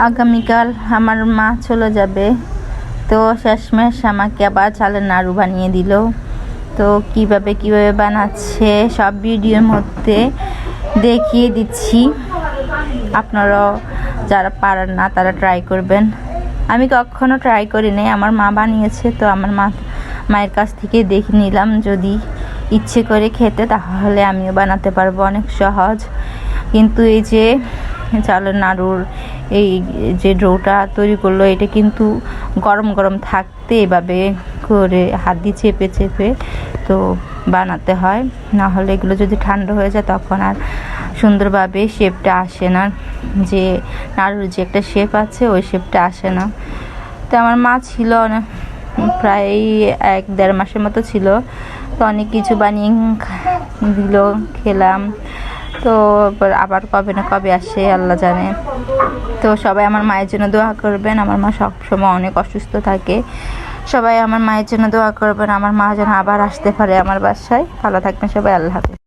আগামীকাল আমার মা চলে যাবে, তো শেষমেশ আমাকে আবার চালের নাড়ু বানিয়ে দিল। তো কিভাবে বানাচ্ছে সব ভিডিওর মধ্যে দেখিয়ে দিচ্ছি। আপনারাও যারা পারেন না তারা ট্রাই করবেন। আমি কখনো ট্রাই করি নাই, আমার মা বানিয়েছে, তো আমার মায়ের কাছ থেকে দেখে নিলাম। যদি ইচ্ছে করে খেতে তাহলে আমিও বানাতে পারবো, অনেক সহজ। কিন্তু এই যে চালের নাড়ুর এই যে ডোটা তৈরি করলো, এটা কিন্তু গরম গরম থাকতে এভাবে করে হাত দিয়ে চেপে চেপে তো বানাতে হয়, না হলে এগুলো যদি ঠান্ডা হয়ে যায় তখন আর সুন্দরভাবে শেপটা আসে না, যে নাড়ুর যে একটা শেপ আছে ওই শেপটা আসে না। তো আমার মা ছিল প্রায় 1-1.5 মাসের মতো ছিল, তো অনেক কিছু বানিয়ে দিল, খেলাম। তো আবার কবে না কবে আসে আল্লাহ জানে। তো সবাই আমার মায়ের জন্য দোয়া করবেন। আমার মা সবসময় অনেক অসুস্থ থাকে, সবাই আমার মায়ের জন্য দোয়া করবেন, আমার মা যেন আবার আসতে পারে আমার বাসায়। ভালো থাকবেন সবাই, আল্লাহ হাফেজ।